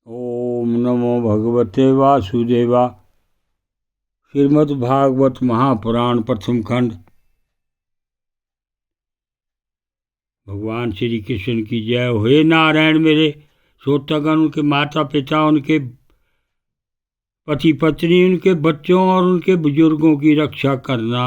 ओम नमो भगवते वासुदेवा। श्रीमद्भागवत महापुराण प्रथम खंड। भगवान श्री कृष्ण की जय हो। हे नारायण, मेरे श्रोतागण, उनके माता पिता, उनके पति पत्नी, उनके बच्चों और उनके बुजुर्गों की रक्षा करना।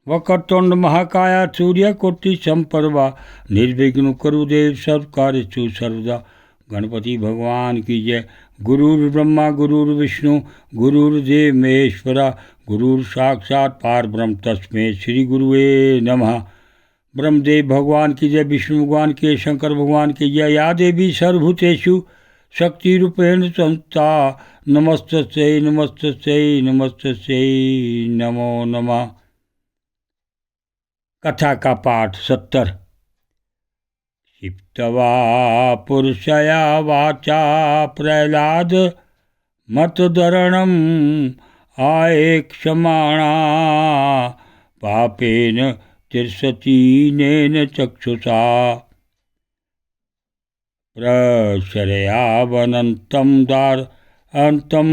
वक्रतुंड महाकाया सूर्य कोटि संप्रभा निर्विघ्न कुरुदेव सब कार्येषु सर्वदा। गणपति भगवान की जय। गुरुर् ब्रह्मा गुरुर्विष्णु गुरुर्देव महेश्वरा गुरुर् साक्षात् परब्रह्म तस्मै श्री गुरुवे नमः। ब्रह्मदेव भगवान की जय। विष्णु भगवान के, शंकर भगवान की जय। या देवी सर्वभूतेषु शक्ति रूपेण संस्था नमस्तस्यै नमस्तस्यै नमस्तस्यै नमो नमः। कथा का पाठ 70। क्षिप्त्वा पुरुषया वाचा प्रह्लाद मतदरणम् आएक्षमाणा पापेन तिर्षतीनेन चक्षुषा प्रशरयावनन्तं दारन्तं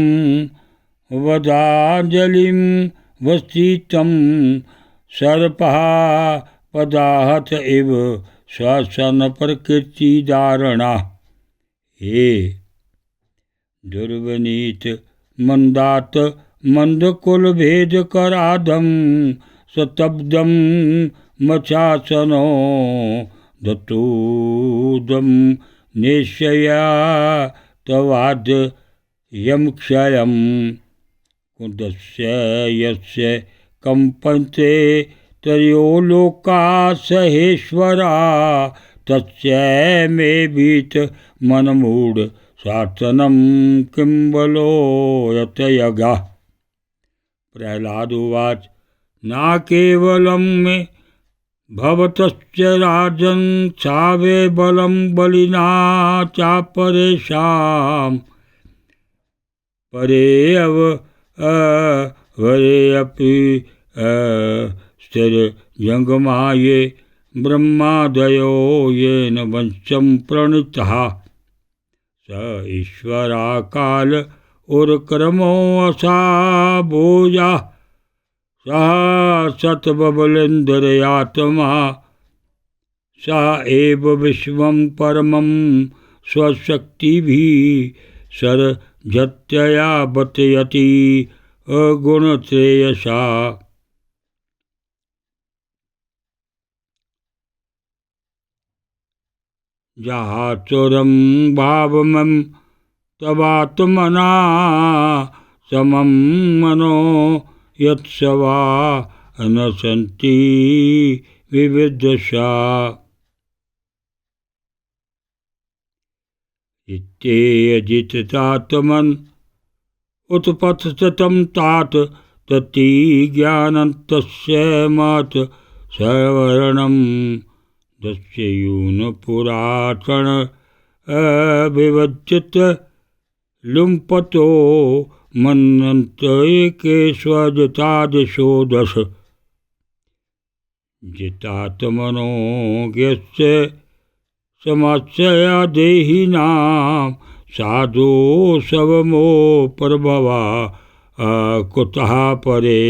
वदाञ्जलिं वस्तितं सर्पः पदाहत इव श्वसन प्रकृति धारणा। हे दुर्वनीत मंदात मंदकुल भेद कराधम सतब्दम मचासनो दतोदम निश्चया तवाद यम क्षयम कुदस्य यस्य कंपन्ते तयो लोका सहेश्वरा तस्य मे भीत मनमूढ़ सातनम किंबलो यतयगा। प्रह्लादोवाच न केवलं मे भवतश्च राजन् सावे बलं बलिना चापरेषां परे अपि स्थिरजङ्गमाये ब्रह्मादयो येन वंशं प्रणीतः स ईश्वराकाल उर्क्रमो असाभूया सः सत्बबलेन्द्रियात्मा स एव विश्वं परमं स्वशक्तिभिः सर्जत्यया बतयति अगुणत्रयसा। जहाचुरं भावमं तवात्मना समं मनो यत्सवा न सन्ति विविधशा। इत्येयजितात्मन् उत्पततं तात तति ज्ञानन्तस्य मत् सवर्णं दस्यून पुरातन अविवज्जित लुम्पतो मन्नन्त एकेष्वजितादिशो दश। जितात्मनो यस्य समाश्रया देहिनां साधु शवमो प्रभवा कुतः परे।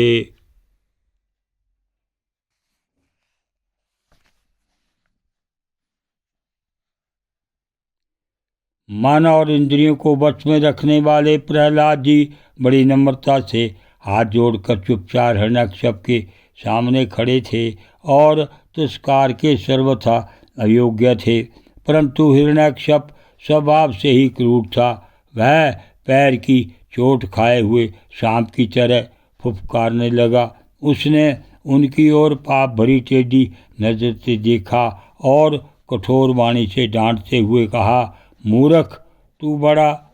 मन और इंद्रियों को वश में रखने वाले प्रहलाद जी बड़ी नम्रता से हाथ जोड़कर चुपचाप हिरण्यकश्यप के सामने खड़े थे और तिरस्कार के सर्वथा अयोग्य थे। परंतु हिरण्यकश्यप स्वभाव से ही क्रूर था। वह पैर की चोट खाए हुए सांप की तरह फुफकारने लगा। उसने उनकी ओर पाप भरी टेढ़ी नजर से देखा और कठोर वाणी से डांटते हुए कहा, मूर्ख, तू बड़ा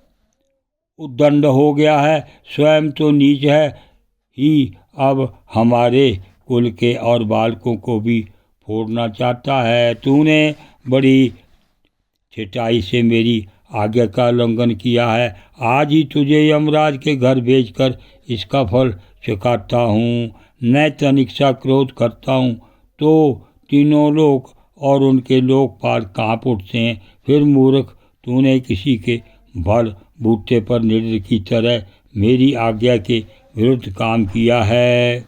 उद्दंड हो गया है, स्वयं तो नीच है ही, अब हमारे कुल के और बालकों को भी फोड़ना चाहता है। तूने बड़ी छिटाई से मेरी आज्ञा का उल्लंघन किया है। आज ही तुझे यमराज के घर भेजकर इसका फल चुकाता हूँ। मैं तनिक सा क्रोध करता हूँ तो तीनों लोक और उनके लोकपाल काँप उठते हैं। फिर मूर्ख, तूने किसी के बल बूते पर निडर की तरह मेरी आज्ञा के विरुद्ध काम किया है।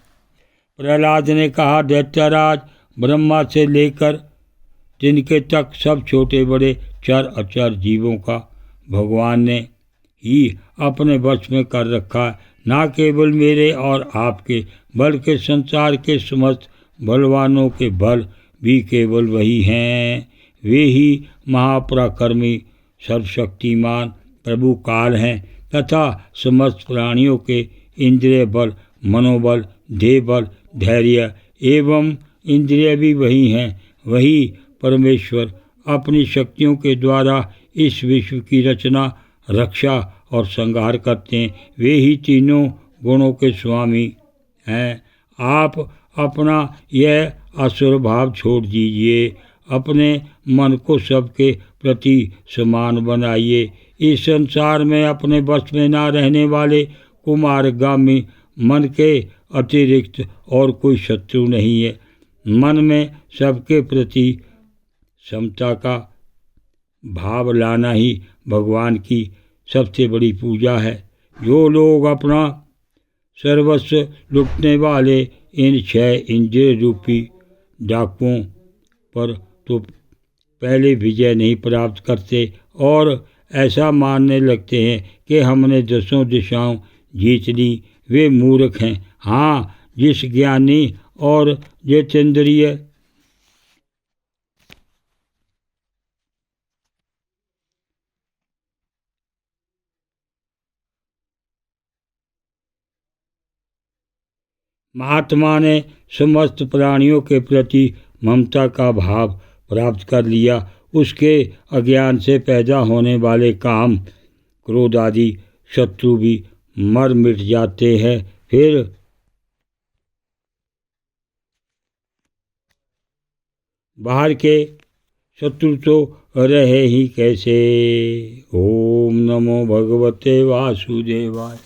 प्रहलाद ने कहा, दैत्यराज, ब्रह्मा से लेकर तिनके तक सब छोटे बड़े चर अचर जीवों का भगवान ने ही अपने वश में कर रखा है। ना केवल मेरे और आपके, बल्कि संसार के समस्त बलवानों के बल भी केवल वही हैं। वे ही महापराक्रमी सर्वशक्तिमान प्रभु काल हैं तथा समस्त प्राणियों के इंद्रिय बल, मनोबल, देह बल, धैर्य एवं इंद्रिय भी वही हैं। वही परमेश्वर अपनी शक्तियों के द्वारा इस विश्व की रचना, रक्षा और संहार करते हैं। वे ही तीनों गुणों के स्वामी हैं। आप अपना यह असुर भाव छोड़ दीजिए, अपने मन को सबके प्रति समान बनाइए। इस संसार में अपने वश में ना रहने वाले कुमारगामी मन के अतिरिक्त और कोई शत्रु नहीं है। मन में सबके प्रति समता का भाव लाना ही भगवान की सबसे बड़ी पूजा है। जो लोग अपना सर्वस्व लुटने वाले इन 6 इंद्रिय रूपी डाकुओं पर तो पहले विजय नहीं प्राप्त करते और ऐसा मानने लगते हैं कि हमने 10 दिशाओं जीत ली, वे मूर्ख हैं। हाँ, जिस ज्ञानी और जितेंद्रिय महात्मा ने समस्त प्राणियों के प्रति ममता का भाव प्राप्त कर लिया, उसके अज्ञान से पैदा होने वाले काम, क्रोध आदि शत्रु भी मर मिट जाते हैं। फिर बाहर के शत्रु तो रहे ही कैसे। ओम नमो भगवते वासुदेवाय।